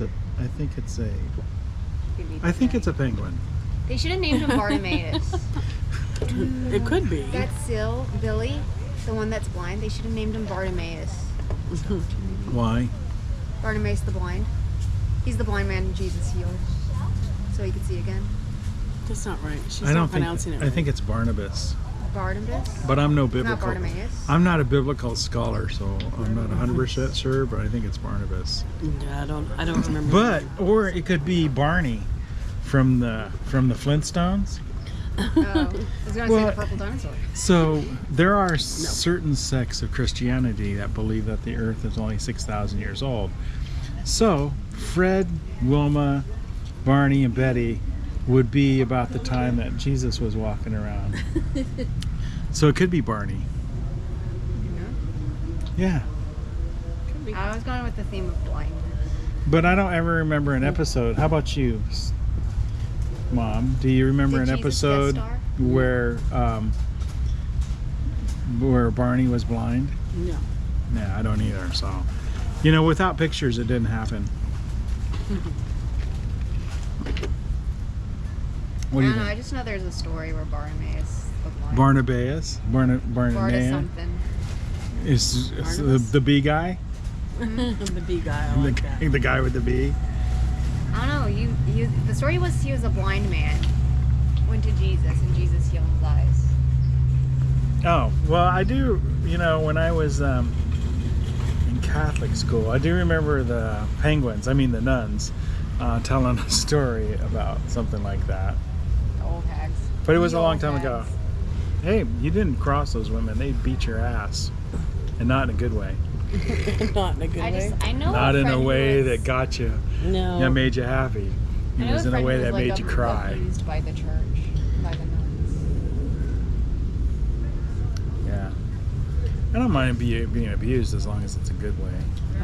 a. I think it's a. Maybe I think it's a penguin. They should have named him Bartimaeus. It could be. That's Billy, the one that's blind. They should have named him Bartimaeus. Why? Bartimaeus the blind. He's the blind man Jesus healed, so he could see again. That's not right. She's I don't not think. pronouncing it right. I think it's Barnabas. Barnabas. But I'm no Not biblical. Bartimaeus. I'm not a biblical scholar, so I'm not 100% sure. But I think it's Barnabas. Yeah, I don't remember. But or it could be Barney from the Flintstones. Oh, I was going to say the purple dinosaur. So there are certain sects of Christianity that believe that the Earth is only 6,000 years old. So Fred, Wilma, Barney, and Betty would be about the time that Jesus was walking around. So it could be Barney. Yeah. Could be. I was going with the theme of blindness. But I don't ever remember an episode. How about you, Mom? Do you remember Did an Jesus episode guest star? where Barney was blind? No. Yeah, I don't either. So, without pictures, it didn't happen. What do you I think? just know there's a story where Bartimaeus the blind. Barnabas? Barta Barnabas? something. Is Barnabas? the bee guy? The bee guy. I like that. The guy with the bee? I don't know. The story was he was a blind man, went to Jesus, and Jesus healed his eyes. Oh, well, I do, when I was in Catholic school, I do remember the the nuns, telling a story about something like that. The old hags. But it was The a long old time ago. hags. Hey, you didn't cross those women. They beat your ass. And not in a good way. Not in a good way. I know. Not in a friend who way was- that got you, No. that made you happy. I It know was in a friend way who that was, made you cry. Abused by the church, by the nuns. Yeah. I don't mind being abused as long as it's a good way.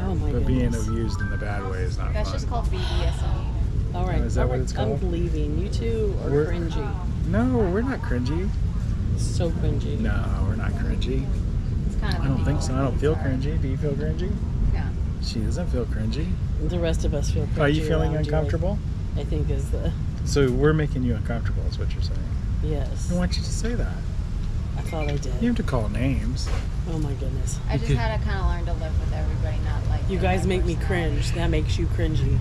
Oh my But goodness. being abused in the bad way is not That's fun. just called BDSM. All right. Is that all what right, it's called? I'm leaving. You two are We're- cringy. No, we're not cringy. So cringy. No, we're not cringy. It's kind of. I don't think so. I don't feel cringy. Do you feel cringy? Yeah. She doesn't feel cringy. The rest of us feel cringy. Are you feeling around uncomfortable? I think is the So we're making you uncomfortable, is what you're saying. yes. I want you to say that. I thought I You did. have to call names. Oh my goodness. I just had to kind of learn to live with everybody, not like. You guys make me cringe. That makes you cringy.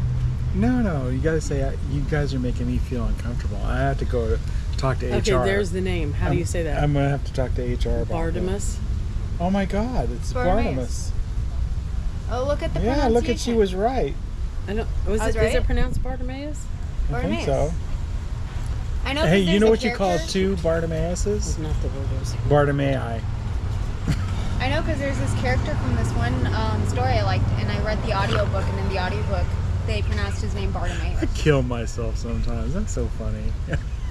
No. You gotta say you guys are making me feel uncomfortable. I have to go talk to HR. Okay, there's the name. How do you say that? I'm gonna have to talk to HR about that. Bartimus. Oh my God, it's Bartimaeus. Bartimaeus. Oh, look at the Yeah, pronunciation. look at she was right. I don't. I was Is right? it pronounced Bartimaeus? I think Bartimaeus. so. I know. Hey, 'cause you there's know a what you call character- two It's Bartimaeuses? not the word I was. Bartimaei. I know because there's this character from this one story I liked, and I read the audiobook, and in the audiobook they pronounced his name Bartimaeus. I kill myself sometimes. That's so funny.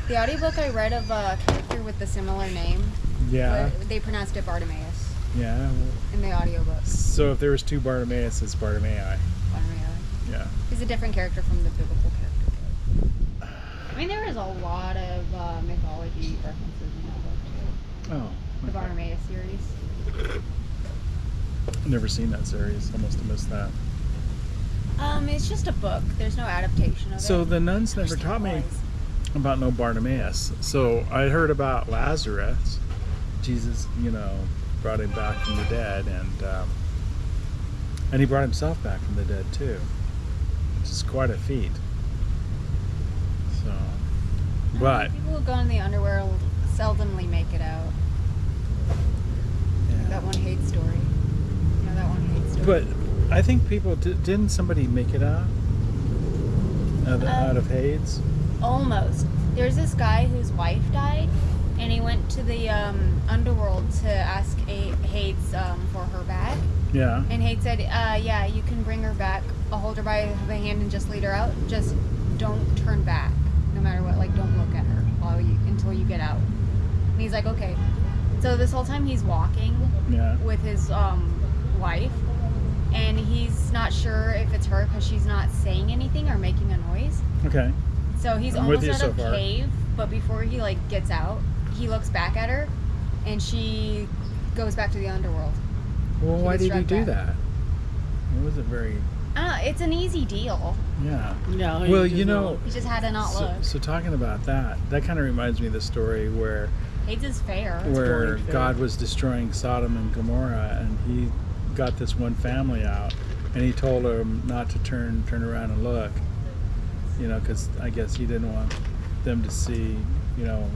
The audiobook I read of a character with a similar name, Yeah. they pronounced it Bartimaeus Yeah. in the audiobook. So if there was two Bartimaeus, it's Bartimaei. Bartimaeus. Yeah. He's a different character from the biblical character. I mean, there is a lot of mythology references in that book too. Oh. The Bartimaeus series. I've never seen that series. I must have missed that. It's just a book. There's no adaptation of it. So the nuns never There's taught me boys. about no Bartimaeus. So I heard about Lazarus. Jesus, brought him back from the dead, and he brought himself back from the dead too, which is quite a feat. So, but People who go in the underworld seldomly make it out. yeah. That one hate story. You know that one hate story. But I think people didn't somebody make it out out of Hades? Almost. There's this guy whose wife died, and he went to the underworld to ask Hades for her back. Yeah. And Hades said, yeah, you can bring her back. I'll hold her by the hand and just lead her out. Just don't turn back, no matter what. Like, don't look at her until you get out. And he's like, okay. So this whole time he's walking Yeah. with his wife, and he's not sure if it's her because she's not saying anything or making a noise. Okay. So he's I'm with almost you at so a far. cave, but before he gets out, he looks back at her, and she goes back to the underworld. Well, why gets did he dragged do back. that? It wasn't very It's an easy deal. Yeah. No. Well, just you know, don't. You just had to not look. so talking about that kind of reminds me of the story where Hades is fair. totally fair. God was destroying Sodom and Gomorrah, and he got this one family out, and he told them not to turn around and look, you know, because I guess he didn't want them to see, you know,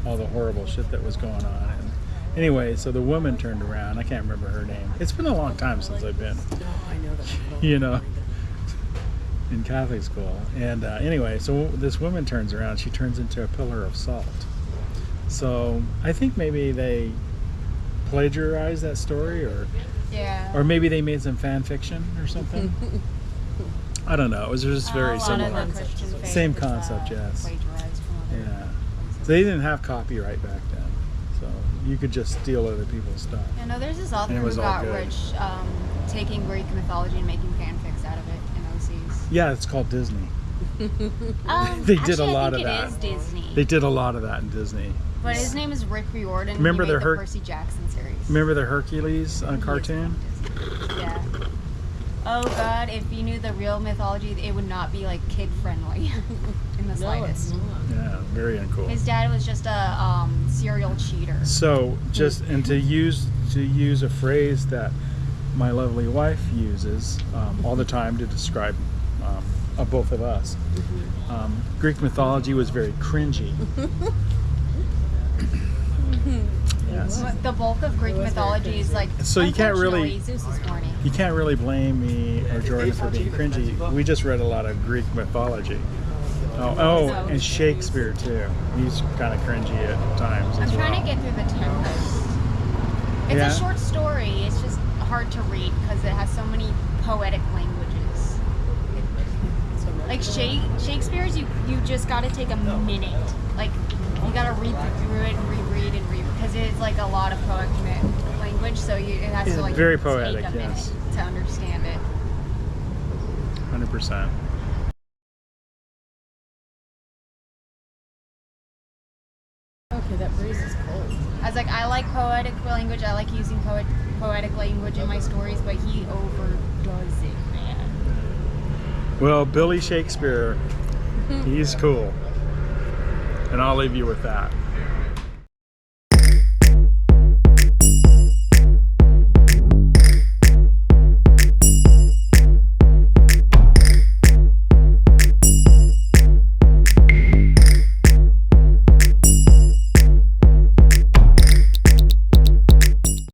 all the horrible shit that was going on. And anyway, so the woman turned around. I can't remember her name. It's been a long time since I've been, No, I know that. you know, in Catholic school. And anyway, so this woman turns around. She turns into a pillar of salt. So I think maybe they plagiarized that story, Yeah. or maybe they made some fan fiction or something. I don't know. It was just very a lot similar. of the Christian faith Same was, concept, yes. Plagiarized from other Yeah. places. So they didn't have copyright back then, so you could just steal other people's stuff. Yeah, no, there's this author And it who was all got good. rich taking Greek mythology and making fanfics out of it in OCs. Yeah, it's called Disney. They did a actually, lot I of think that. It is Disney. They did a lot of that in Disney. But his name is Rick Riordan. Remember he made the the Percy Jackson series. Remember the Hercules cartoon? Yeah. Oh God! If you knew the real mythology, it would not be like kid friendly in the No, it's slightest. not. Yeah, very uncool. His dad was just a serial cheater. So just and to use a phrase that my lovely wife uses all the time to describe both of us. Greek mythology was very cringy. Yes. The bulk of Greek It was very mythology is like. So you can't really- unfortunately, Zeus is horny. You can't really blame me or Jordan for being cringy. We just read a lot of Greek mythology. Oh, and Shakespeare too. He's kind of cringy at times I'm as well. trying to get through the Tempest. It's Yeah? a short story. It's just hard to read because it has so many poetic languages. So much. Like Shakespeare's, you just got to take a minute. Like you got to read through it and reread because it's like a lot of poetic language. So it has Yeah, to like very take poetic, a minute yes. to understand it. 100%. Okay, that breeze is cold. I was like, I like poetic language. I like using poetic language in my stories, but he overdoes it, man. Well, Billy Shakespeare, he's cool. And I'll leave you with that.